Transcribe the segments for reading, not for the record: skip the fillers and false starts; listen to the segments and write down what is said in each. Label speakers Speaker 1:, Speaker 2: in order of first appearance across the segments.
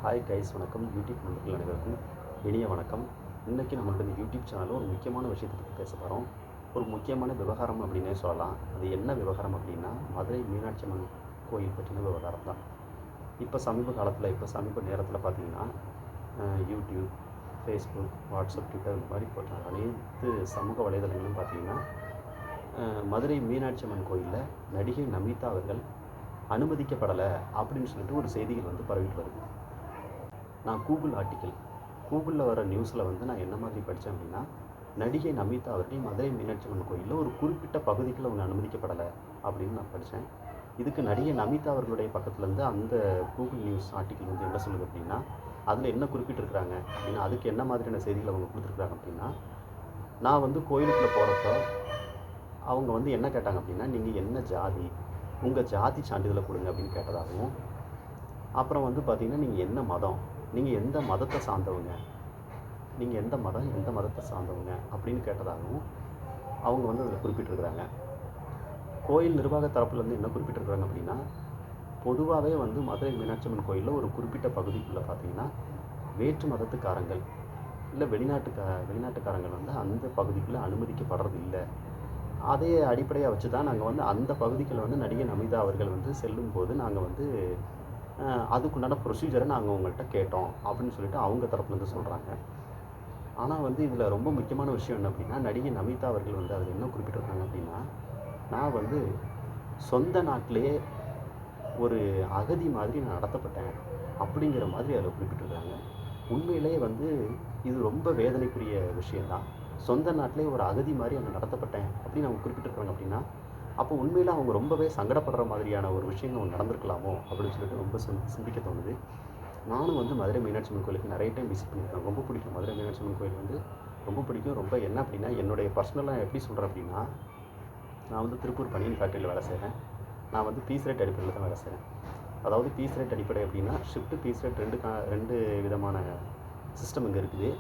Speaker 1: Hi guys, வணக்கம். YouTube நண்பர்கள் அனைவருக்கும் இனிய வணக்கம். இன்றைக்கி நம்மளுடைய யூடியூப் சேனலில் ஒரு முக்கியமான விஷயத்தை பற்றி பேச போகிறோம். ஒரு முக்கியமான விவகாரம் அப்படின்னே சொல்லலாம். அது என்ன விவகாரம் அப்படின்னா, மதுரை மீனாட்சி அம்மன் கோயில் பற்றின விவகாரம் தான். இப்போ சமீப நேரத்தில் பார்த்திங்கன்னா யூடியூப், ஃபேஸ்புக், வாட்ஸ்அப், ட்விட்டர் இந்த மாதிரி போட்ட அனைத்து சமூக வலைதளங்களும் பார்த்திங்கன்னா மதுரை மீனாட்சி அம்மன் கோயிலில் நடிகை நமிதா அவர்கள் அனுமதிக்கப்படலை அப்படின்னு சொல்லிட்டு ஒரு செய்திகள் வந்து பரவிட்டு வருது. நான் கூகுளில் வர நியூஸில் வந்து நான் என்ன மாதிரி படித்தேன் அப்படின்னா, நடிகை நமிதா அவர்கள் மதுரை மீனாட்சி அம்மன் கோயிலில் ஒரு குறிப்பிட்ட பகுதிக்குள்ள அவங்க அனுமதிக்கப்படலை அப்படின்னு நான் படித்தேன். இதுக்கு நடிகை நமிதா அவர்களுடைய பக்கத்துலேருந்து அந்த கூகுள் நியூஸ் ஆர்டிக்கல் வந்து என்ன சொல்லுது அப்படின்னா, அதில் என்ன குறிப்பிட்டிருக்கிறாங்க அப்படின்னா, அதுக்கு என்ன மாதிரியான செய்திகள் அவங்க கொடுத்துருக்குறாங்க அப்படின்னா, நான் வந்து கோயிலுக்குள்ளே போகிறப்போ அவங்க வந்து என்ன கேட்டாங்க அப்படின்னா, நீங்கள் என்ன ஜாதி, உங்கள் ஜாதி சான்றிதழை கொடுங்க அப்படின்னு கேட்டதாகவும், அப்புறம் வந்து பார்த்திங்கன்னா நீங்கள் என்ன மதம், நீங்கள் எந்த மதத்தை சார்ந்தவங்க, நீங்கள் எந்த மதத்தை சார்ந்தவங்க அப்படின்னு கேட்டதாகவும் அவங்க வந்து அதில் குறிப்பிட்டிருக்கிறாங்க. கோயில் நிர்வாக தரப்புலேருந்து என்ன குறிப்பிட்டிருக்கிறாங்க அப்படின்னா, பொதுவாகவே வந்து மதுரை மீனாட்சி அம்மன் கோயிலில் ஒரு குறிப்பிட்ட பகுதிக்குள்ளே பார்த்திங்கன்னா வேற்று மதத்துக்காரங்கள் இல்லை வெளிநாட்டுக்காரங்கள் வந்து அந்த பகுதிக்குள்ளே அனுமதிக்கப்படுறது இல்லை. அதே அடிப்படையாக வச்சு தான் நாங்கள் வந்து அந்த பகுதிக்குள்ள வந்து நடிகை நமிதா அவர்கள் வந்து செல்லும்போது நாங்கள் வந்து அதுக்குண்டான ப்ரொசீஜரை நாங்கள் உங்கள்கிட்ட கேட்டோம் அப்படின்னு சொல்லிட்டு அவங்க தரப்புலேருந்து சொல்கிறாங்க. ஆனால் வந்து இதில் ரொம்ப முக்கியமான விஷயம் என்ன அப்படின்னா, நடிகை நமிதா அவர்கள் வந்து அதில் என்ன குறிப்பிட்டிருக்காங்க அப்படின்னா, நான் வந்து சொந்த நாட்டிலே ஒரு அகதி மாதிரி நான் நடத்தப்பட்டேன் அப்படிங்கிற மாதிரி அதில் குறிப்பிட்டிருக்காங்க. உண்மையிலே வந்து இது ரொம்ப வேதனைக்குரிய விஷயந்தான். சொந்த நாட்டிலே ஒரு அகதி மாதிரி அங்கே நடத்தப்பட்டேன் அப்படின்னு அவங்க குறிப்பிட்டிருக்காங்க அப்படின்னா, அப்போ உண்மையில் அவங்க ரொம்பவே சங்கடப்படுற மாதிரியான ஒரு விஷயங்கள் நடந்திருக்கலாமோ அப்படின்னு சொல்லிட்டு ரொம்ப சிந்திக்க தோணுது. நானும் வந்து மதுரை மீனாட்சி அம்மன் கோயிலுக்கு நிறைய டைம் விசிட் பண்ணியிருக்கேன். ரொம்ப பிடிக்கும். மதுரை மீனாட்சி அம்மன் கோயில் வந்து ரொம்ப பிடிக்கும். ரொம்ப என்ன அப்படின்னா, என்னுடைய பர்சனலாக எப்படி சொல்கிறேன் அப்படின்னா, நான் வந்து திருப்பூர் பனியன் ஃபேக்ட்ரியில் வேலை செய்கிறேன். நான் வந்து பீஸ் ரேட் அடிப்படையில் தான் வேலை செய்கிறேன். அதாவது பீஸ் ரேட் அடிப்படை அப்படின்னா, ஷிஃப்ட்டு பீஸ் ரேட் ரெண்டு விதமான சிஸ்டம் இங்கே இருக்குது.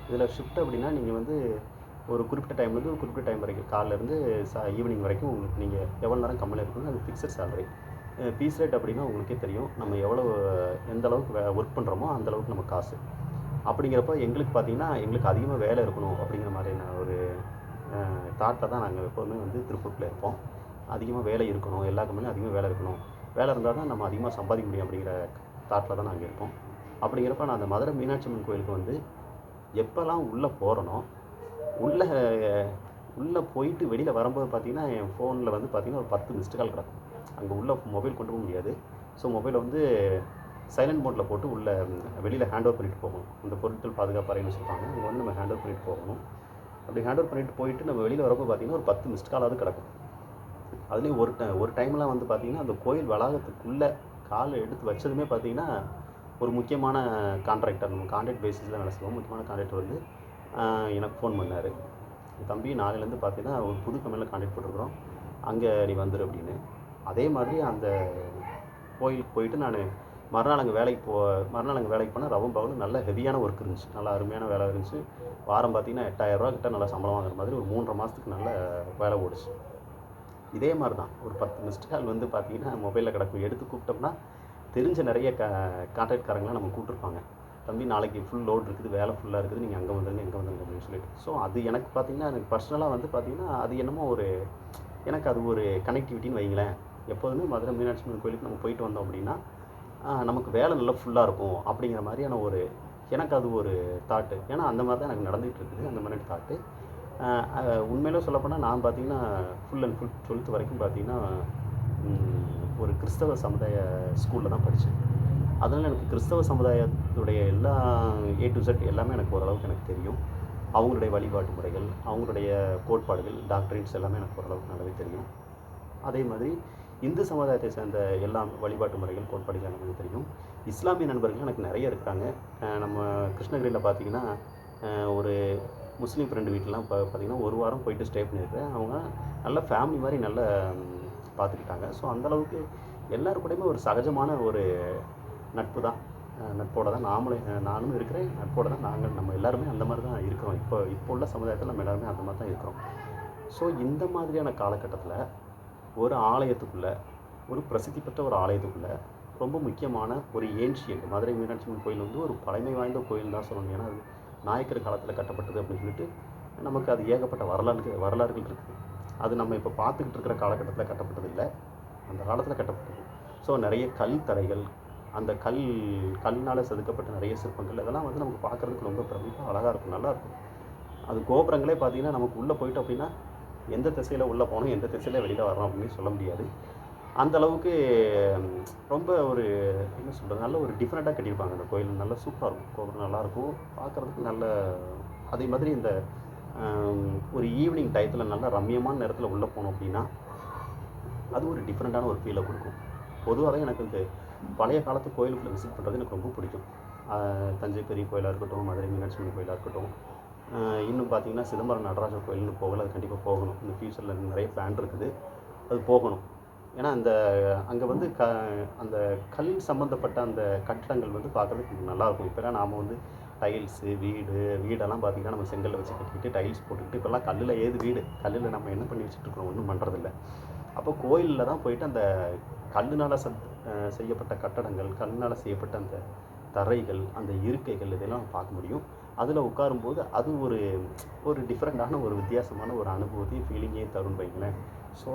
Speaker 1: இதில் ஷிஃப்ட் அப்படின்னா நீங்கள் வந்து ஒரு குறிப்பிட்ட டைம்லேருந்து ஒரு குறிப்பிட்ட டைம் வரைக்கும், காலையிலேருந்து ஈவினிங் வரைக்கும் உங்களுக்கு நீங்கள் எவ்வளோ நேரம் கம்மியாக இருக்கணும், அது ஃபிக்ஸட் சேலரி. பீஸ் ரேட் அப்படின்னா உங்களுக்கே தெரியும், நம்ம எந்த அளவுக்கு ஒர்க் பண்ணுறோமோ அந்தளவுக்கு நம்ம காசு. அப்படிங்கிறப்ப எங்களுக்கு பார்த்திங்கன்னா எங்களுக்கு அதிகமாக வேலை இருக்கணும் அப்படிங்கிற மாதிரியான ஒரு தாட்டில் தான் நாங்கள் எப்போதுமே வந்து திருப்பூரில் இருப்போம். அதிகமாக வேலை இருக்கணும், எல்லா கம்பெனியும் அதிகமாக வேலை இருக்கணும், வேலை இருந்தால் தான் நம்ம அதிகமாக சம்பாதிக்க முடியும் அப்படிங்கிற தாட்டில் தான் நாங்கள் இருப்போம். அப்படிங்கிறப்ப நான் அந்த மதுரை மீனாட்சி அம்மன் கோயிலுக்கு வந்து எப்போல்லாம் உள்ளே போகிறனோ, உள்ளே போயிட்டு வெளியில் வரும்போது பார்த்திங்கன்னா என் ஃபோனில் வந்து பார்த்திங்கன்னா ஒரு 10 மிஸ்டு கால் கிடக்கும். அங்கே உள்ள மொபைல் கொண்டு போக முடியாது. ஸோ மொபைலை வந்து சைலண்ட் மோட்டில் போட்டு வெளியில் ஹேண்ட் ஓவர் பண்ணிட்டு போகணும். இந்த பொருட்கள் பாதுகாப்பு அறைன்னு சொல்லுவாங்க, அங்கே வந்து நம்ம ஹேண்ட் ஓவர் பண்ணிட்டு போகணும். அப்படி ஹேண்ட் ஓவர் பண்ணிட்டு போயிட்டு நம்ம வெளியில் வரப்போ பார்த்திங்கன்னா ஒரு 10 மிஸ்டு காலாவது கிடக்கும். அதுலேயும் ஒரு டைம்லாம் வந்து பார்த்திங்கன்னா அந்த கோயில் வளாகத்துக்குள்ளே காலை எடுத்து வச்சதுமே பார்த்திங்கன்னா ஒரு முக்கியமான கான்ட்ராக்டர், நம்ம கான்ட்ராக்ட் பேசிஸில் வேலை செய்வோம், முக்கியமான கான்ட்ராக்டர் வந்து எனக்கு ஃபோன் பண்ணார். தம்பி, நாளையிலேருந்து பார்த்தீங்கன்னா ஒரு புது கம்பெனியில் கான்டாக்ட் போட்டிருக்கிறோம், அங்கே நீ வந்துடு அப்படின்னு. அதே மாதிரி அந்த கோயிலுக்கு போயிட்டு நான் மறுநாள் அங்கே வேலைக்கு போனால் ரவும் பகலும் நல்ல ஹெவியான ஒர்க் இருந்துச்சு, நல்லா அருமையான வேலை இருந்துச்சு. வாரம் பார்த்திங்கன்னா 8000 ரூபா கிட்ட நல்லா சம்பளம் வாங்குற மாதிரி ஒரு 3.5 மாதத்துக்கு நல்ல வேலை ஓடிச்சு. இதே மாதிரி தான் ஒரு 10 மிஸ்டு கால் வந்து பார்த்திங்கன்னா மொபைலில் கிடக்கும். எடுத்து கூப்பிட்டோம்னா தெரிஞ்ச நிறைய கான்ட்ராக்ட்காரங்களாம் நம்ம கூப்பிட்டுருப்பாங்க. தம்பி, நாளைக்கு ஃபுல் லோட் இருக்குது, வேலை ஃபுல்லாக இருக்குது, நீங்கள் அங்கே வந்துடுங்க அப்படின்னு சொல்லிட்டு. ஸோ அது எனக்கு பார்த்திங்கன்னா, எனக்கு பர்சனலாக வந்து பார்த்திங்கன்னா அது என்னமோ எனக்கு அது ஒரு கனெக்டிவிட்டின்னு வைங்களேன். எப்போதுமே மதுரை மீனாட்சி அம்மன் கோயிலுக்கு நம்ம போயிட்டு வந்தோம் அப்படின்னா நமக்கு வேலை நல்லா ஃபுல்லாக இருக்கும் அப்படிங்கிற மாதிரியான எனக்கு அது ஒரு தாட்டு. ஏன்னா அந்த மாதிரி தான் எனக்கு நடந்துகிட்டு இருக்குது, அந்த மாதிரி தாட்டு. உண்மையிலே சொல்லப்போனால் நான் பார்த்திங்கன்னா ஃபுல் அண்ட் ஃபுல் 12th வரைக்கும் பார்த்திங்கன்னா ஒரு கிறிஸ்தவ சமுதாய ஸ்கூலில் தான் படித்தேன். அதனால் எனக்கு கிறிஸ்தவ சமுதாயத்துடைய எல்லா A to Z எல்லாமே எனக்கு ஓரளவுக்கு எனக்கு தெரியும். அவங்களுடைய வழிபாட்டு முறைகள், அவங்களுடைய கோட்பாடுகள், டாக்டரின்ஸ் எல்லாமே எனக்கு ஓரளவுக்கு நல்லாவே தெரியும். அதே மாதிரி இந்து சமுதாயத்தை சேர்ந்த எல்லா வழிபாட்டு முறைகள், கோட்பாடுகள் எல்லாமே தெரியும். இஸ்லாமிய நண்பர்கள் எனக்கு நிறைய இருக்கிறாங்க. நம்ம கிருஷ்ணகிரியில் பார்த்திங்கன்னா ஒரு முஸ்லீம் ஃப்ரெண்டு வீட்டிலலாம் பார்த்திங்கன்னா ஒரு வாரம் போயிட்டு ஸ்டே பண்ணியிருக்கேன். அவங்க நல்ல ஃபேமிலி மாதிரி நல்லா பார்த்துக்கிட்டாங்க. ஸோ அந்தளவுக்கு எல்லோரும் கூடயுமே ஒரு சகஜமான ஒரு நட்போடு தான் நானும் இருக்கிறேன். நட்போடு தான் நம்ம எல்லாருமே அந்த மாதிரி தான் இருக்கிறோம். இப்போ உள்ள சமுதாயத்தில் நம்ம எல்லாருமே அந்த மாதிரி தான் இருக்கிறோம். ஸோ இந்த மாதிரியான காலகட்டத்தில் ஒரு ஆலயத்துக்குள்ளே, ஒரு பிரசித்தி பெற்ற ஒரு ஆலயத்துக்குள்ளே ரொம்ப முக்கியமான ஒரு ஏன்ஷியன்ட் மதுரை மீனாட்சி அம்மன் கோயில் வந்து ஒரு பழமை வாய்ந்த கோயில் தான் சொல்லணும். ஏன்னா அது நாயக்கர் காலத்தில் கட்டப்பட்டது அப்படின்னு சொல்லிட்டு நமக்கு அது ஏகப்பட்ட வரலாறுகள் இருக்குது. அது நம்ம இப்போ பார்த்துக்கிட்டு இருக்கிற காலகட்டத்தில் கட்டப்பட்டது இல்லை, அந்த காலத்தில் கட்டப்பட்டது. ஸோ நிறைய கல் தரைகள், அந்த கல்னால் செதுக்கப்பட்ட நிறைய சிற்பங்கள், இதெல்லாம் வந்து நமக்கு பார்க்குறதுக்கு ரொம்ப பிரமிப்பாக அழகாக இருக்கும், நல்லாயிருக்கும். அது கோபுரங்களே பார்த்திங்கன்னா நமக்கு உள்ளே போயிட்டோம் அப்படின்னா எந்த திசையில் உள்ளே போனோம் எந்த திசையில் வெளியில் வரோம் அப்படின்னு சொல்ல முடியாது. அந்த அளவுக்கு ரொம்ப ஒரு என்ன சொல்கிறது, நல்ல ஒரு டிஃப்ரெண்ட்டாக கட்டியிருப்பாங்க. அந்த கோயில் நல்லா சூப்பராக இருக்கும், கோபுரம் நல்லாயிருக்கும் பார்க்குறதுக்கு. நல்ல அதே மாதிரி இந்த ஒரு ஈவினிங் டயத்தில் நல்லா ரம்மியமான நேரத்தில் உள்ளே போனோம் அப்படின்னா அது ஒரு டிஃப்ரெண்ட்டான ஒரு ஃபீலை கொடுக்கும். பொதுவாகவே எனக்கு இந்த பழைய காலத்து கோயிலுக்குள்ளே விசிட் பண்ணுறது எனக்கு ரொம்ப பிடிக்கும். தஞ்சை பெரிய கோயிலாக இருக்கட்டும், மதுரை மீனாட்சி அம்மன் கோயிலாக இருக்கட்டும், இன்னும் பார்த்திங்கன்னா சிதம்பரம் நடராஜர் கோயில்னு போகல, அது கண்டிப்பாக போகணும். இந்த ஃப்யூச்சரில் நிறைய பிளான் இருக்குது, அது போகணும். ஏன்னா அங்கே வந்து அந்த கல் சம்மந்தப்பட்ட அந்த கட்டடங்கள் வந்து பார்க்குறதுக்கு நல்லாயிருக்கும். இப்போலாம் நாம் வந்து டைல்ஸு வீடெல்லாம் பார்த்திங்கன்னா நம்ம செங்கல்ல வச்சு கட்டிக்கிட்டு டைல்ஸ் போட்டுக்கிட்டு, இப்போல்லாம் கல்லில் கல்லில் நம்ம என்ன பண்ணி வச்சுட்ருக்கோம், ஒன்றும் பண்ணுறதில்ல. அப்போ கோயிலில் தான் போயிட்டு அந்த கல்லுனால் செய்யப்பட்ட கட்டடங்கள், கல்லுனால் செய்யப்பட்ட அந்த தரைகள், அந்த இருக்கைகள், இதெல்லாம் பார்க்க முடியும். அதில் உட்காரும்போது அது ஒரு டிஃப்ரெண்ட்டான ஒரு வித்தியாசமான ஒரு அனுபவத்தை ஃபீலிங்கே தரும் வைங்களேன். ஸோ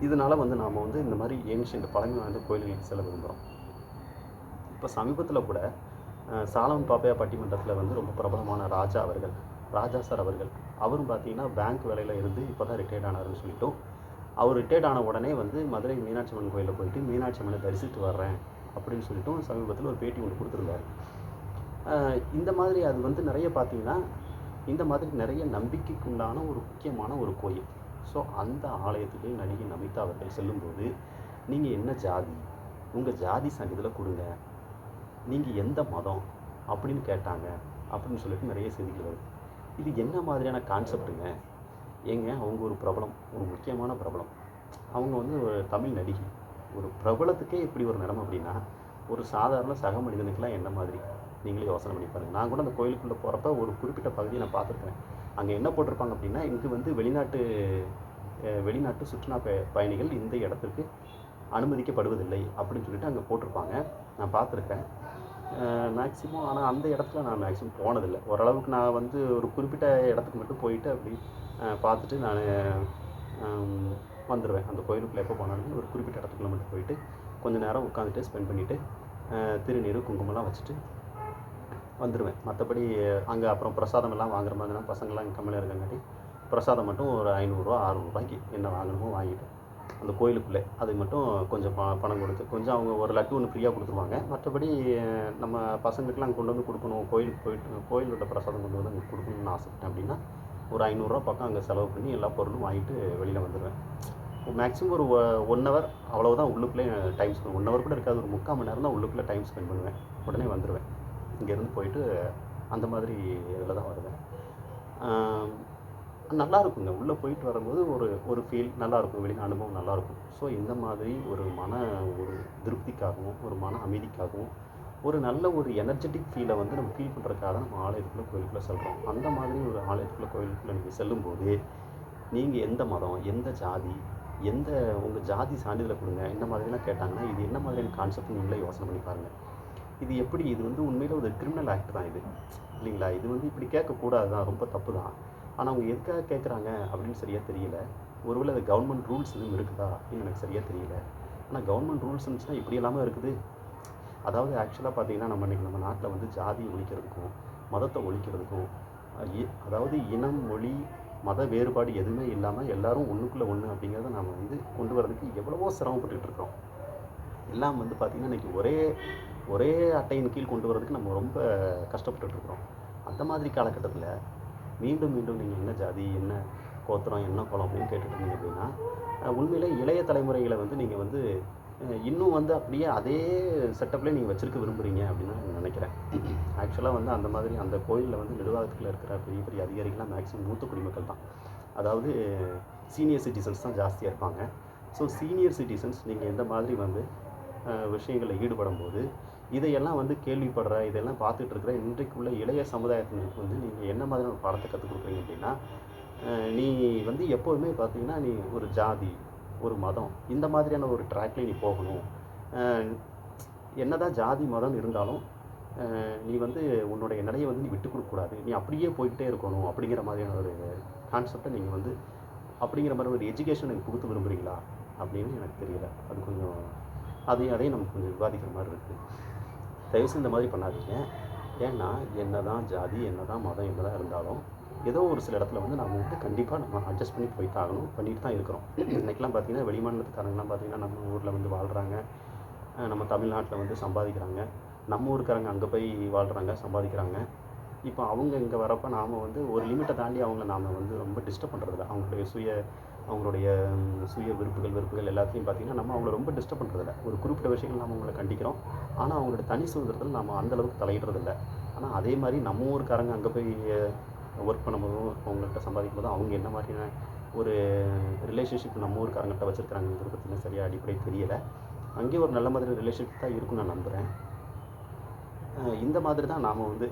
Speaker 1: இதனால் வந்து நாம் வந்து இந்த மாதிரி ஏன்ஷியன்ட் பழமை வாய்ந்த கோயில்களுக்கு செல்ல விரும்புகிறோம். இப்போ சமீபத்தில் கூட சாலமன் பாப்பையா பட்டிமன்றத்தில் வந்து ரொம்ப பிரபலமான ராஜா சார் அவர்கள், அவரும் பார்த்திங்கன்னா பேங்க் வேலையில் இருந்து இப்போ தான் ரிட்டையர்ட் ஆனார்னு சொல்லிட்டோம். அவர் ரிட்டையர்ட் ஆன உடனே வந்து மதுரை மீனாட்சி அம்மன் கோயிலில் போயிட்டு மீனாட்சி அம்மனை தரிசித்து வர்றேன் அப்படின்னு சொல்லிட்டு சமீபத்தில் ஒரு பேட்டி ஒன்று கொடுத்துருந்தாரு. இந்த மாதிரி அது வந்து நிறைய பார்த்திங்கன்னா இந்த மாதிரி நிறைய நம்பிக்கைக்கு உண்டான ஒரு முக்கியமான ஒரு கோயில். ஸோ அந்த ஆலயத்துக்கு நடிகை நமிதா அவர்கள் செல்லும்போது, நீங்கள் என்ன ஜாதி, உங்கள் ஜாதி சான்றிதழை கொடுங்க, நீங்கள் எந்த மதம் அப்படின்னு கேட்டாங்க அப்படின்னு சொல்லிட்டு நிறைய செய்திகள் வருது. இது என்ன மாதிரியான கான்செப்டுங்க? ஏங்க அவங்க ஒரு பிரபலம், ஒரு முக்கியமான பிரபலம். அவங்க வந்து ஒரு தமிழ் நடிகை. ஒரு பிரபலத்துக்கே இப்படி ஒரு நிலைமை அப்படின்னா ஒரு சாதாரண சக மனிதனுக்கெல்லாம் என்ன மாதிரி நீங்களே யோசனை பண்ணி பாருங்கள். நான் கூட அந்த கோயிலுக்குள்ளே போகிறப்ப ஒரு குறிப்பிட்ட பகுதியை நான் பார்த்துருக்கேன். அங்கே என்ன போட்டிருப்பாங்க அப்படின்னா, இங்கு வந்து வெளிநாட்டு சுற்றுலா பயணிகள் இந்த இடத்திற்கு அனுமதிக்கப்படுவதில்லை அப்படின்னு சொல்லிட்டு அங்கே போட்டிருப்பாங்க. நான் பார்த்துருக்கேன் மேக்ஸிமம். ஆனால் அந்த இடத்துல நான் மேக்ஸிமம் போனதில்லை. ஓரளவுக்கு நான் வந்து ஒரு குறிப்பிட்ட இடத்துக்கு மட்டும் போயிட்டு அப்படி பார்த்துட்டு நான் வந்துடுவேன். அந்த கோயிலுக்குள்ளே எப்போ போனாலுமே ஒரு குறிப்பிட்ட இடத்துக்குள்ள மட்டும் போயிட்டு கொஞ்சம் நேரம் உட்காந்துட்டு ஸ்பெண்ட் பண்ணிவிட்டு திருநீர் குங்குமம்லாம் வச்சுட்டு வந்துடுவேன். மற்றபடி அங்கே அப்புறம் பிரசாதம் எல்லாம் வாங்குற மாதிரினா பசங்கள்லாம் இங்கே கம்மியாக இருக்கங்காட்டி பிரசாதம் மட்டும் ஒரு 500 600 என்ன வாங்கணுமோ வாங்கிட்டு அந்த கோயிலுக்குள்ளே அது மட்டும் கொஞ்சம் பணம் கொடுத்து கொஞ்சம் அவங்க ஒரு லட்டு ஒன்று ஃப்ரீயாக கொடுத்துருவாங்க. மற்றபடி நம்ம பசங்களுக்குலாம் அங்கே கொண்டு வந்து கொடுக்கணும், கோயிலுக்கு போயிட்டு கோயிலோட பிரசாதம் கொண்டு வந்து அங்கே கொடுக்கணும்னு ஆசைப்பட்டேன் அப்படின்னா ஒரு 500 பக்கம் அங்கே செலவு பண்ணி எல்லா பொருளும் வாங்கிட்டு வெளியில் வந்துடுவேன். மேக்ஸிமம் ஒரு 1 ஹவர் அவ்வளோதான் உள்ளுக்குள்ளே டைம் ஸ்பெண்ட். 1 ஹவர் கூட இருக்காது, ஒரு 3/4 மணி நேரம் தான் உள்ளுக்குள்ளே டைம் ஸ்பெண்ட் பண்ணுவேன். உடனே வந்துடுவேன். இங்கேருந்து போயிட்டு அந்த மாதிரி இதில் தான் வருவேன். நல்லா இருக்குங்க. உள்ளே போயிட்டு வரும்போது ஒரு ஃபீல் நல்லாயிருக்கும், வெளியில் அனுபவம் நல்லாயிருக்கும். ஸோ இந்த மாதிரி ஒரு திருப்திக்காகவும் ஒரு மன அமைதிக்காகவும் ஒரு நல்ல ஒரு எனர்ஜெட்டிக் ஃபீலை வந்து நம்ம ஃபீல் பண்ணுறதுக்காக தான் நம்ம ஆலயத்துக்குள்ளே கோயிலுக்குள்ளே செல்கிறோம். அந்த மாதிரி ஒரு ஆலயத்துக்குள்ளே கோயிலுக்குள்ளே நீங்கள் செல்லும்போது நீங்கள் எந்த மதம், எந்த ஜாதி, உங்கள் ஜாதி சான்றிதழை கொடுங்க இந்த மாதிரிலாம் கேட்டாங்கன்னா இது என்ன மாதிரியான கான்செப்ட் நீங்களே யோசனை பண்ணி பாருங்கள். இது வந்து உண்மையில் ஒரு கிரிமினல் ஆக்ட் தான் இது, இல்லைங்களா? இது வந்து இப்படி கேட்கக்கூடாது தான், ரொம்ப தப்பு தான். ஆனால் அவங்க எதுக்காக கேட்குறாங்க அப்படின்னு சரியாக தெரியல. ஒருவேளை அது கவர்மெண்ட் ரூல்ஸ் எதுவும் இருக்குதா அப்படின்னு எனக்கு சரியாக தெரியல. ஆனால் கவர்மெண்ட் ரூல்ஸ் இருந்துச்சுன்னா இப்படி இல்லாமல் இருக்குது. அதாவது ஆக்சுவலாக பார்த்திங்கன்னா நம்ம நாட்டில் வந்து ஜாதி ஒழிக்கிறதுக்கும் மதத்தை ஒழிக்கிறதுக்கும் அதாவது இனம், மொழி, மத வேறுபாடு எதுவுமே இல்லாமல் எல்லோரும் ஒன்றுக்குள்ளே ஒன்று அப்படிங்கிறத நம்ம வந்து கொண்டு வரதுக்கு எவ்வளவோ சிரமப்பட்டுக்கிட்டு இருக்கோம். எல்லாம் வந்து பார்த்திங்கன்னா இன்றைக்கி ஒரே அட்டையின் கீழ் கொண்டு வரதுக்கு நம்ம ரொம்ப கஷ்டப்பட்டுருக்குறோம். அந்த மாதிரி காலகட்டத்தில் மீண்டும் நீங்கள் என்ன ஜாதி, என்ன கோத்திரம், என்ன குலம் அப்படின்னு கேட்டுட்டு இருந்தீங்க அப்படின்னா உண்மையிலே இளைய தலைமுறைகளை வந்து நீங்கள் வந்து இன்னும் வந்து அப்படியே அதே செட்டப்லேயே நீங்கள் வச்சுருக்க விரும்புகிறீங்க அப்படின்னு நான் நினைக்கிறேன். ஆக்சுவலாக வந்து அந்த மாதிரி அந்த கோயிலில் வந்து நிர்வாகத்தில் இருக்கிற பெரிய பெரிய அதிகாரிகள்லாம் மேக்ஸிமம் மூத்த குடிமக்கள் தான். அதாவது சீனியர் சிட்டிசன்ஸ் தான் ஜாஸ்தியாக இருப்பாங்க. ஸோ சீனியர் சிட்டிசன்ஸ் நீங்கள் எந்த மாதிரி வந்து விஷயங்களில் ஈடுபடும் போது இதையெல்லாம் வந்து இதெல்லாம் பார்த்துட்டு இருக்கிற இன்றைக்குள்ள இளைய சமுதாயத்தினருக்கு வந்து நீங்கள் என்ன மாதிரியான ஒரு பாடத்தை கற்றுக் கொடுக்குறீங்க அப்படின்னா, நீ வந்து எப்போதுமே பார்த்தீங்கன்னா நீ ஒரு ஜாதி, ஒரு மதம் இந்த மாதிரியான ஒரு ட்ராக்லேயே நீ போகணும். என்னதான் ஜாதி மதம் இருந்தாலும் நீ வந்து உன்னுடைய நிலையை வந்து நீ விட்டு கொடுக்கக்கூடாது, நீ அப்படியே போய்கிட்டே இருக்கணும் அப்படிங்கிற மாதிரியான ஒரு கான்செப்டை நீங்கள் வந்து அப்படிங்கிற மாதிரி ஒரு எஜுகேஷன் எனக்கு புகுத்த விரும்புகிறீங்களா அப்படின்னு எனக்கு தெரியல. அது கொஞ்சம் அதையும் நம்ம கொஞ்சம் விவாதிக்கிற மாதிரி இருக்குது. தயவுசெய்து இந்த மாதிரி பண்ணாதீங்க. ஏன்னா என்ன தான் ஜாதி, என்ன தான் மதம், என்ன தான் இருந்தாலும் ஏதோ ஒரு சில இடத்துல வந்து நம்ம வந்து கண்டிப்பாக நம்ம அட்ஜஸ்ட் பண்ணி போய் தாகணும், பண்ணிட்டு தான் இருக்கிறோம். இன்றைக்கெலாம் பார்த்திங்கன்னா வெளிமாநிலத்துக்காரங்களாம் பார்த்திங்கன்னா நம்ம ஊரில் வந்து வாழ்கிறாங்க, நம்ம தமிழ்நாட்டில் வந்து சம்பாதிக்கிறாங்க, நம்ம ஊருக்காரங்க அங்கே போய் வாழ்கிறாங்க, சம்பாதிக்கிறாங்க. இப்போ அவங்க இங்கே வரப்போ நாம் வந்து ஒரு லிமிட்டை தாண்டி அவங்கள நாம் வந்து ரொம்ப டிஸ்டர்ப் பண்ணுறதில்ல. அவங்களுடைய சுய வெறுப்புகள் எல்லாத்தையும் பார்த்திங்கன்னா நம்ம அவங்கள ரொம்ப டிஸ்டர்ப் பண்ணுறதில்ல. ஒரு குறிப்பிட்ட விஷயங்கள் நம்ம அவங்கள கண்டிக்கிறோம், ஆனால் அவங்களோட தனி சுதந்திரத்தில் நம்ம அந்தளவுக்கு தலையிடுறதில்ல. ஆனால் அதே மாதிரி நம்ம ஊருக்காரங்க அங்கே போய் ஒர்க் பண்ணும்போதும் அவங்கள்ட்ட சம்பாதிக்கும் போதும் அவங்க என்ன மாதிரியான ஒரு ரிலேஷன்ஷிப் நம்ம ஊருக்காரங்கள்ட்ட வச்சுருக்காங்கிறத பற்றின சரியாக அடிப்படை தெரியலை. அங்கேயே ஒரு நல்ல மாதிரி ரிலேஷன்ஷிப் தான் இருக்குன்னு நான் நம்புகிறேன். இந்த மாதிரி தான் நாம் வந்து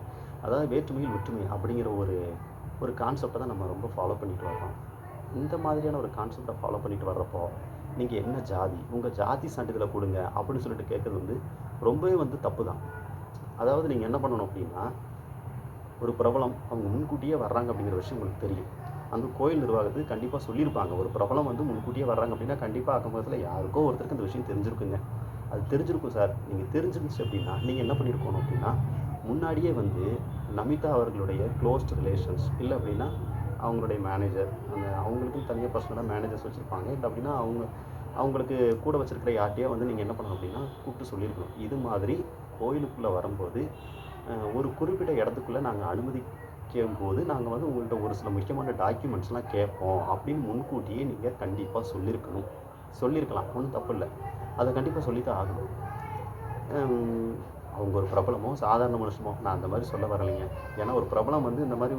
Speaker 1: அதாவது வேற்றுமையில் ஒற்றுமை அப்படிங்கிற ஒரு கான்செப்டை தான் நம்ம ரொம்ப ஃபாலோ பண்ணிட்டு வர்றோம். இந்த மாதிரியான ஒரு கான்செப்டை ஃபாலோ பண்ணிட்டு வர்றப்போ நீங்கள் என்ன ஜாதி, உங்கள் ஜாதி சான்றிதழை கொடுங்க அப்படின்னு சொல்லிட்டு கேட்குறது வந்து ரொம்பவே வந்து தப்பு தான். அதாவது நீங்கள் என்ன பண்ணணும் அப்படின்னா, ஒரு பிரபலம் அவங்க முன்கூட்டியே வர்றாங்க அப்படிங்கிற விஷயம் உங்களுக்கு தெரியும். அந்த கோயில் நிர்வாகத்துக்கு கண்டிப்பாக சொல்லியிருப்பாங்க. ஒரு பிரபலம் வந்து முன்கூட்டியே வர்றாங்க அப்படின்னா கண்டிப்பாக அக்கம் பக்கத்தில் யாருக்கோ ஒருத்தருக்கு இந்த விஷயம் தெரிஞ்சிருக்குங்க. அது தெரிஞ்சிருக்கும் சார். நீங்கள் தெரிஞ்சிருந்துச்சு அப்படின்னா நீங்கள் என்ன பண்ணியிருக்கணும் அப்படின்னா, முன்னாடியே வந்து நமிதா அவர்களுடைய க்ளோஸ்ட் ரிலேஷன்ஸ் இல்லை அப்படின்னா அவங்களுடைய மேனேஜர், அவங்களுக்கும் தனியாக பர்சனலாக மேனேஜர்ஸ் வச்சுருப்பாங்க. இல்லை அப்படின்னா அவங்களுக்கு கூட வச்சுருக்கிற யார்ட்டையே வந்து நீங்கள் என்ன பண்ணணும் அப்படின்னா கூப்பிட்டு சொல்லியிருக்கணும். இது மாதிரி கோயிலுக்குள்ளே வரும்போது ஒரு குறிப்பிட்ட இடத்துக்குள்ளே நாங்கள் அனுமதிக்கும் போது நாங்கள் வந்து உங்கள்கிட்ட ஒரு சில முக்கியமான டாக்குமெண்ட்ஸ்லாம் கேட்போம் அப்படின்னு முன்கூட்டியே நீங்கள் கண்டிப்பாக சொல்லியிருக்கலாம். ஒன்றும் தப்பு இல்லை. அதை கண்டிப்பாக சொல்லித்தான் ஆகணும். அவங்க ஒரு பிரபலமோ சாதாரண மனுஷமோ நான் அந்த மாதிரி சொல்ல வரலைங்க. ஏன்னா ஒரு பிரபலம் வந்து இந்த மாதிரி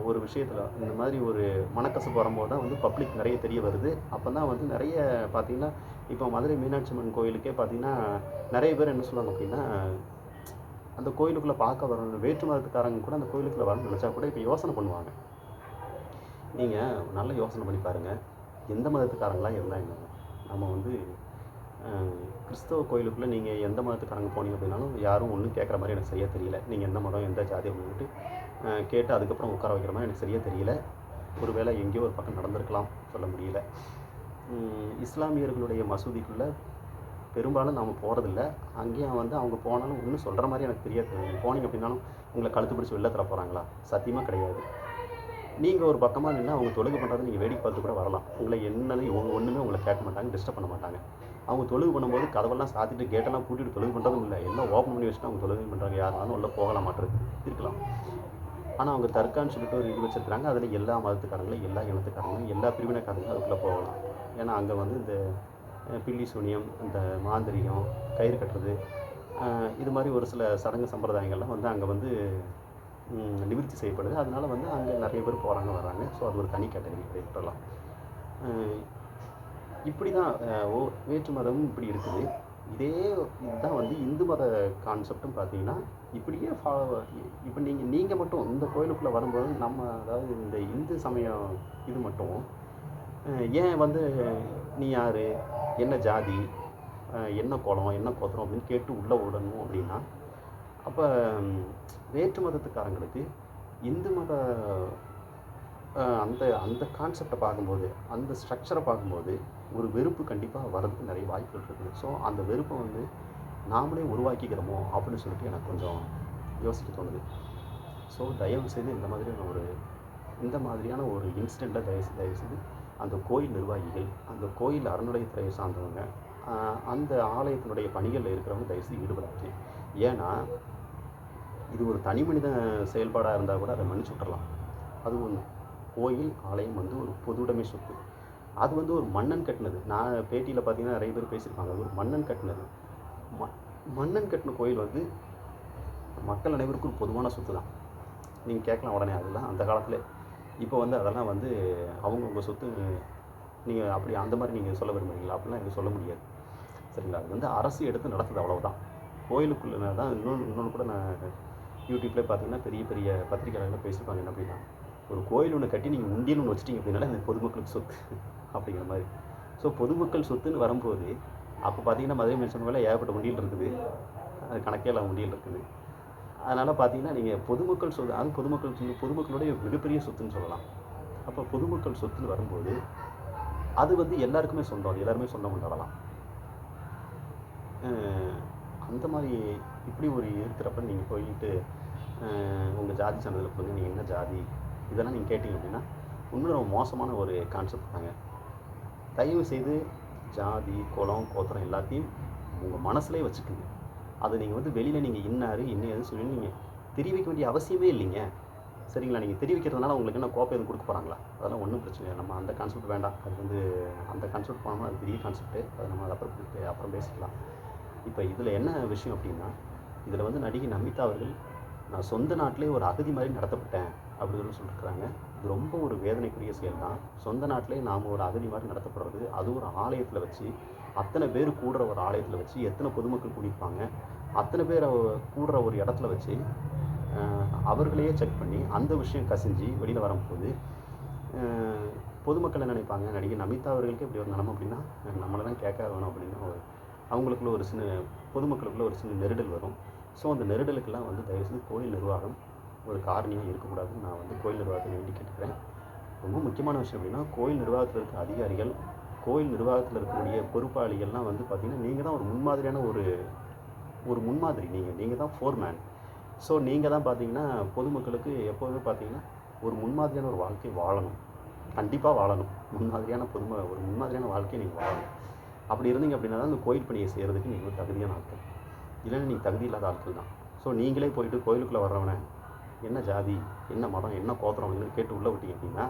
Speaker 1: ஒரு விஷயத்தில் இந்த மாதிரி ஒரு மனக்கசப்பு வரும்போது தான் வந்து பப்ளிக் நிறைய தெரிய வருது. அப்போ தான் வந்து நிறைய பார்த்திங்கன்னா இப்போ மதுரை மீனாட்சி அம்மன் கோயிலுக்கே பார்த்திங்கன்னா நிறைய பேர் என்ன சொல்லுவாங்க அப்படின்னா, அந்த கோயிலுக்குள்ளே பார்க்க வரணும் வேற்று மதத்துக்காரங்க கூட அந்த கோயிலுக்குள்ளே வரணும்னு நினச்சா கூட இப்போ யோசனை பண்ணுவாங்க. நீங்கள் நல்லா யோசனை பண்ணி பாருங்கள், எந்த மதத்துக்காரங்களாம் இருந்தால் என்னங்க. நம்ம வந்து கிறிஸ்தவ கோயிலுக்குள்ளே நீங்கள் எந்த மதத்துக்காரங்க போனீங்க அப்படின்னாலும் யாரும் ஒன்றும் கேட்குற மாதிரி எனக்கு சரியாக தெரியல. நீங்கள் எந்த மதம் எந்த ஜாதி அப்படின்ட்டு கேட்டு அதுக்கப்புறம் உட்கார வைக்கிற மாதிரி எனக்கு சரியாக தெரியல. ஒரு வேளை எங்கேயோ ஒரு பக்கம் நடந்திருக்கலாம், சொல்ல முடியல. இஸ்லாமியர்களுடைய மசூதிக்குள்ளே பெரும்பாலும் நாம் போகிறதில்ல. அங்கேயும் வந்து அவங்க போனாலும் ஒன்றும் சொல்கிற மாதிரி எனக்கு தெரியாது. போனீங்க அப்படின்னாலும் உங்களை கழுத்து பிடிச்சி வெளில தர போகிறாங்களா? சத்தியமாக கிடையாது. நீங்கள் ஒரு பக்கமாக நின்று அவங்க தொழுகை பண்ணுறதை நீங்கள் வேடிக்கை பார்த்து கூட வரலாம். உங்களை என்னன்னு ஒன்றுமே உங்களை கேட்க மாட்டாங்க, டிஸ்டர்ப் பண்ண மாட்டாங்க. அவங்க தொழுகை பண்ணும்போது கதவெல்லாம் சாத்திட்டு கேட்டெல்லாம் பூட்டிட்டு தொழுகை பண்ணுறதும் இல்லை, எல்லாம் ஓப்பன் பண்ணி வச்சுட்டு அவங்க தொழுகை பண்ணுறாங்க. யாராலும் உள்ள போகலாம் மாட்டுறது இருக்கலாம். ஆனால் அவங்க தர்கான்னு சொல்லிட்டு ஒரு இது வச்சுருக்காங்க. அதில் எல்லா மதத்துக்காரங்களும் எல்லா இனத்துக்காரங்களும் எல்லா பிரிவினைக்காரங்களும் அதுக்குள்ளே போகலாம். ஏன்னா அங்கே வந்து இந்த பில்லி சூனியம், இந்த மாந்திரிகம், கயிறு கட்டுறது, இது மாதிரி ஒரு சில சடங்கு சம்பிரதாயங்கள்லாம் வந்து அங்கே வந்து நிவர்த்தி செய்யப்படுது. அதனால் வந்து அங்கே நிறைய பேர் போகிறாங்க வர்றாங்க. ஸோ அது ஒரு தனி கேட்டகரி விட்டுறலாம். இப்படி தான் வேற்று மதமும் இப்படி இருக்குது. இதுதான் வந்து இந்து மத கான்செப்டும் பார்த்தீங்கன்னா இப்படியே இப்போ நீங்கள் மட்டும் இந்த கோயிலுக்குள்ளே வரும்போது நம்ம அதாவது இந்த இந்து சமயம் இது மட்டும் ஏன் வந்து நீ யார், என்ன ஜாதி, என்ன குலம், என்ன கோத்திரம் அப்படின்னு கேட்டு உள்ளே விடணும் அப்படின்னா, அப்போ வேற்று மதத்துக்காரங்களுக்கு இந்து மத அந்த கான்செப்டை பார்க்கும்போது, அந்த ஸ்ட்ரக்சரை பார்க்கும்போது ஒரு வெறுப்பு கண்டிப்பாக வர்றதுக்கு நிறைய வாய்ப்புகள் இருக்குது. ஸோ அந்த வெறுப்பை வந்து நாமளே உருவாக்கிக்கிறோமோ அப்படின்னு சொல்லிட்டு எனக்கு கொஞ்சம் யோசிக்க தோணுது. ஸோ தயவுசெய்து இந்த மாதிரியான ஒரு இன்சிடெண்ட்டை தயவுசெய்து அந்த கோயில் நிர்வாகிகள், அந்த கோயில் அறநிலையத்துறையை சார்ந்தவங்க, அந்த ஆலயத்தினுடைய பணிகளில் இருக்கிறவங்க தயவுசெய்து ஈடுபடாது. ஏன்னா இது ஒரு தனி மனித செயல்பாடாக இருந்தால் கூட அதை மன்னிச்சு விட்டுறலாம். அது ஒன்று. கோயில் ஆலயம் வந்து ஒரு பொதுவுடைமை சொத்து. அது வந்து ஒரு மன்னன் கட்டினது. நான் பேட்டியில் பார்த்தீங்கன்னா நிறைய பேர் பேசியிருப்பாங்க. அது ஒரு மன்னன் கட்டினது. மன்னன் கட்டின கோயில் வந்து மக்கள் அனைவருக்கும் ஒரு பொதுவான சொத்து தான். நீங்கள் கேட்கலாம் உடனே அதெல்லாம் அந்த காலத்தில். இப்போ வந்து அதெல்லாம் வந்து அவங்கவுங்க சொத்து. நீங்கள் அப்படி அந்த மாதிரி நீங்கள் சொல்ல விரும்புகிறீங்களா? அப்படிலாம் எனக்கு சொல்ல முடியாது. சரிங்களா? அது வந்து அரசு எடுத்து நடத்துது, அவ்வளவுதான். கோயிலுக்குள்ளே தான் இன்னொன்று கூட நான் யூடியூப்லேயே பார்த்தீங்கன்னா பெரிய பெரிய பத்திரிகையாளர்கள் பேசியிருப்பாங்க. என்ன அப்படின்னா, ஒரு கோயில் ஒன்று கட்டி நீங்கள் உண்டியல் ஒன்று வச்சிட்டிங்க அப்படின்னால அது பொதுமக்களுக்கு சொத்து அப்படிங்கிற மாதிரி. ஸோ பொதுமக்கள் சொத்துன்னு வரும்போது அப்போ பார்த்தீங்கன்னா மதுரை மீனாட்சி அம்மன் கோயிலில் ஏகப்பட்ட உண்டியல் இருக்குது, அது கணக்கே இல்லாத உண்டியல் இருக்குது. அதனால் பார்த்தீங்கன்னா நீங்கள் பொதுமக்கள் சொத்து, அது பொதுமக்களுடைய மிகப்பெரிய சொத்துன்னு சொல்லலாம். அப்போ பொதுமக்கள் சொத்துன்னு வரும்போது அது வந்து எல்லாருக்குமே சொந்தம், அது எல்லாருமே சொந்தம் கொண்டாடலாம். அந்த மாதிரி இப்படி ஒரு இருக்கிறப்ப நீங்கள் போயிட்டு உங்கள் ஜாதி சான்றிதழ் கொடுங்க, நீங்கள் என்ன ஜாதி இதெல்லாம் நீங்கள் கேட்டிங்க அப்படின்னா உண்மையில ரொம்ப மோசமான ஒரு கான்செப்ட் தாங்க. தயவு செய்து ஜாதி, குலம், கோத்திரம் எல்லாத்தையும் உங்கள் மனசுலேயே வச்சுக்குங்க. அது நீங்கள் வந்து வெளியில் நீங்கள் இன்னாரு இன்னும் சொல்லி நீங்கள் தெரிவிக்க வேண்டிய அவசியமே இல்லைங்க. சரிங்களா? நீங்கள் தெரிவிக்கிறதுனால உங்களுக்கு என்ன கோப்பை எதுவும் கொடுக்க போகிறாங்களா? அதெல்லாம் ஒன்றும் பிரச்சனை இல்லை. நம்ம அந்த கான்செப்ட் வேண்டாம். அது வந்து அந்த கான்செப்ட் போனோம்னா அது பெரிய கான்செப்ட்டு, அதை நம்ம அதை அப்புறம் பேசிக்கலாம். இப்போ இதில் என்ன விஷயம் அப்படின்னா, இதில் வந்து நடிகை நமிதா அவர்கள் நான் சொந்த நாட்டிலே ஒரு அகதி மாதிரி நடத்தப்பட்டேன் அப்படின்னு சொல்லியிருக்கிறாங்க. இது ரொம்ப ஒரு வேதனைக்குரிய செயல் தான். சொந்த நாட்டிலே நாம் ஒரு அகதி மாதிரி நடத்தப்படுறது, அது ஒரு ஆலயத்தில் வச்சு, அத்தனை பேர் கூடுற ஒரு ஆலயத்தில் வச்சு, எத்தனை பொதுமக்கள் கூடியிருப்பாங்க, அத்தனை பேர் கூடுற ஒரு இடத்துல வச்சு அவர்களையே செக் பண்ணி அந்த விஷயம் கசிஞ்சு வெளியில் வரும்போது பொதுமக்கள் என்ன நினைப்பாங்க, நடிகை நமிதா அவர்களுக்கு இப்படி ஒரு நிலமை அப்படின்னா நம்மளை தான் கேட்க வேணும் அப்படின்னா அவங்களுக்குள்ள ஒரு சின்ன பொதுமக்களுக்குள்ள ஒரு சின்ன நெருடல் வரும். ஸோ அந்த நெருடலுக்கெல்லாம் வந்து தயவுசெய்து கோயில் நிர்வாகம் ஒரு காரணியாக இருக்கக்கூடாதுன்னு நான் வந்து கோயில் நிர்வாகத்தை வேண்டி கேட்டுக்கிறேன். ரொம்ப முக்கியமான விஷயம் அப்படின்னா, கோயில் நிர்வாகத்தில் இருக்க அதிகாரிகள், கோயில் நிர்வாகத்தில் இருக்கக்கூடிய பொறுப்பாளிகள்லாம் வந்து பார்த்திங்கன்னா நீங்கள் தான் ஒரு முன்மாதிரியான ஒரு முன்மாதிரி, நீங்கள் தான் ஃபோர்மேன். ஸோ நீங்கள் தான் பார்த்தீங்கன்னா பொதுமக்களுக்கு எப்போதுமே பார்த்தீங்கன்னா ஒரு முன்மாதிரியான ஒரு வாழ்க்கை வாழணும், கண்டிப்பாக வாழணும். ஒரு முன்மாதிரியான வாழ்க்கையை நீங்கள் வாழணும். அப்படி இருந்தீங்க அப்படின்னா தான் அந்த கோயில் பணியை செய்கிறதுக்கு நீங்கள் தகுதியான ஆட்கள், இல்லைன்னா நீங்கள் தகுதி இல்லாத ஆட்கள் தான். ஸோ நீங்களே போயிட்டு கோயிலுக்குள்ளே வர்றவனை என்ன ஜாதி, என்ன மதம், என்ன கோத்திரம் அப்படின்னு கேட்டு உள்ளே விட்டீங்க அப்படின்னா,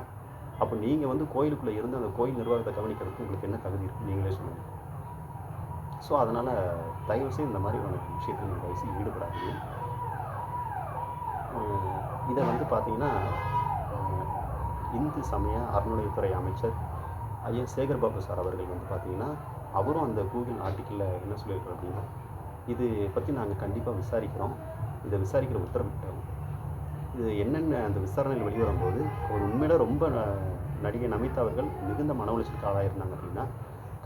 Speaker 1: அப்போ நீங்கள் வந்து கோயிலுக்குள்ளே இருந்து அந்த கோயில் நிர்வாகத்தை கவனிக்கிறதுக்கு உங்களுக்கு என்ன தகுதி இருக்குது நீங்களே சொல்லுங்கள். ஸோ அதனால் தயவுசெய்து இந்த மாதிரி ஒரு விஷயத்தில் நீங்கள் தயவுசெய்து ஈடுபடாதீங்க. இதை வந்து பார்த்திங்கன்னா இந்து சமய அறநிலையத்துறை அமைச்சர் ஐயா சேகர் பாபு சார் அவர்கள் வந்து பார்த்திங்கன்னா அவரும் அந்த கூகுள் ஆர்டிக்கிளில் என்ன சொல்லியிருக்காரு அப்படின்னா, இது பற்றி நாங்கள் கண்டிப்பாக விசாரிக்கிறோம், இதை விசாரிக்கிற உத்தரவிட்டோம். இது என்னென்ன அந்த விசாரணையில் வெளிவரும்போது ஒரு உண்மையில ரொம்ப நடிகை நமிதா அவர்கள் மிகுந்த மன உளைச்சலுக்கு ஆளாயிருந்தாங்க அப்படின்னா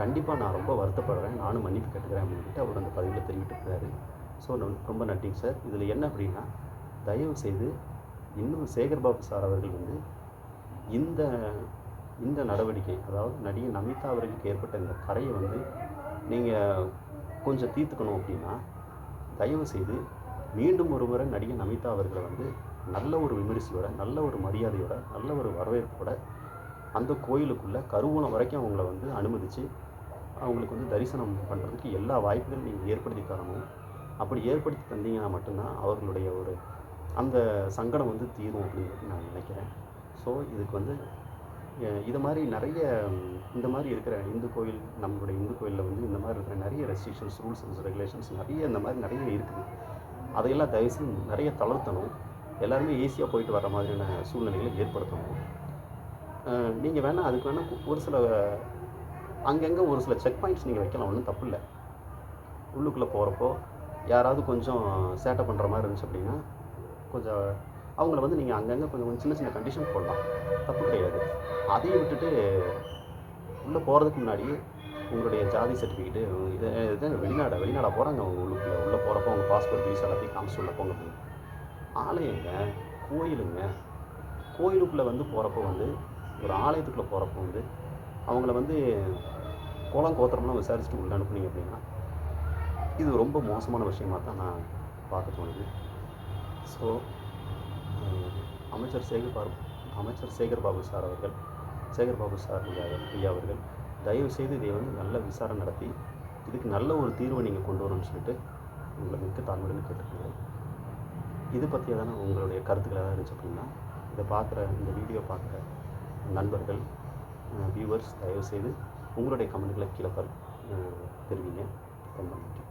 Speaker 1: கண்டிப்பாக நான் ரொம்ப வருத்தப்படுறேன், நானும் மன்னிப்பு கேட்டுக்கிறேன் அப்படின்ட்டு அவர் அந்த பதிவில் தெரிவிட்டிருக்கிறாரு. ஸோ ரொம்ப நன்றிங்க சார். இதில் என்ன அப்படின்னா, தயவு செய்து இன்னும் சேகர் பாபு சார் அவர்கள் வந்து இந்த நடவடிக்கை, அதாவது நடிகை நமிதா அவர்களுக்கு ஏற்பட்ட இந்த கரையை வந்து நீங்கள் கொஞ்சம் தீர்த்துக்கணும் அப்படின்னா தயவு செய்து மீண்டும் ஒரு முறை நடிகை நமிதா அவர்களை வந்து நல்ல ஒரு விமரிசையோட, நல்ல ஒரு மரியாதையோட, நல்ல ஒரு வரவேற்போட அந்த கோயிலுக்குள்ளே கருவூலம் வரைக்கும் அவங்கள வந்து அனுமதித்து அவங்களுக்கு வந்து தரிசனம் பண்ணுறதுக்கு எல்லா வாய்ப்புகளும் நீங்கள் ஏற்படுத்தி தரணும். அப்படி ஏற்படுத்தி தந்தீங்கன்னா மட்டும்தான் அவர்களுடைய ஒரு அந்த சங்கடம் வந்து தீரும் அப்படிங்கிறது நான் நினைக்கிறேன். ஸோ இதுக்கு வந்து இது மாதிரி நிறைய இந்த மாதிரி இருக்கிற நம்மளுடைய இந்து கோயிலில் வந்து இந்த மாதிரி இருக்கிற நிறைய ரெஸ்ட்ரிக்ஷன்ஸ், ரூல்ஸ் அண்ட் ரெகுலேஷன்ஸ் இந்த மாதிரி நிறைய இருக்குது. அதையெல்லாம் தயவுசெய்து நிறைய தளர்த்தணும். எல்லாருமே ஈஸியாக போயிட்டு வர மாதிரியான சூழ்நிலைகளை ஏற்படுத்தணும். நீங்கள் வேணால் அதுக்கு வேணால் ஒரு சில அங்கங்கே ஒரு சில செக் பாயிண்ட்ஸ் நீங்கள் வைக்கலாம், ஒன்றும் தப்பு இல்லை. உள்ளுக்குள்ளே போகிறப்போ யாராவது கொஞ்சம் சேட்டை பண்ணுற மாதிரி இருந்துச்சு அப்படின்னா கொஞ்சம் அவங்கள வந்து நீங்கள் அங்கங்கே கொஞ்சம் சின்ன சின்ன கண்டிஷன் போடலாம், தப்பு கிடையாது. அதையும் விட்டுட்டு உள்ளே போகிறதுக்கு முன்னாடி உங்களுடைய ஜாதி சர்டிஃபிகேட்டு இதை வெளிநாடாக போகிறாங்க. அவங்க உள்ளே போகிறப்போ அவங்க பாஸ்போர்ட் வீசா எல்லாத்தையும் காமிச்சு உள்ள போங்க அப்படின்னு. ஆலயங்க, கோயிலுக்குள்ளே வந்து போகிறப்போ வந்து ஒரு ஆலயத்துக்குள்ளே போகிறப்போ வந்து அவங்கள வந்து குலம் கோத்திரம்லாம் விசாரிச்சுட்டு உள்ள அனுப்புனீங்க அப்படின்னா இது ரொம்ப மோசமான விஷயமாக தான் நான் பார்க்க தோணுது. ஸோ அமைச்சர் சேகர் பாபு சார் ஐயா அவர்கள் தயவுசெய்து இதை வந்து நல்ல விசாரணை நடத்தி இதுக்கு நல்ல ஒரு தீர்வை நீங்கள் கொண்டு வரணும்னு சொல்லிட்டு உங்களை மிக்க தாழ்மையுடன் கேட்டுக்கிறேன். இது பற்றியதான உங்களுடைய கருத்துக்கள் எதாவது இருந்துச்சு அப்படின்னா இந்த வீடியோ பார்க்குற நண்பர்கள், வியூவர்ஸ் தயவுசெய்து உங்களுடைய கமெண்ட்களை கீழே தெரிவிங்க. ரொம்ப நன்றி.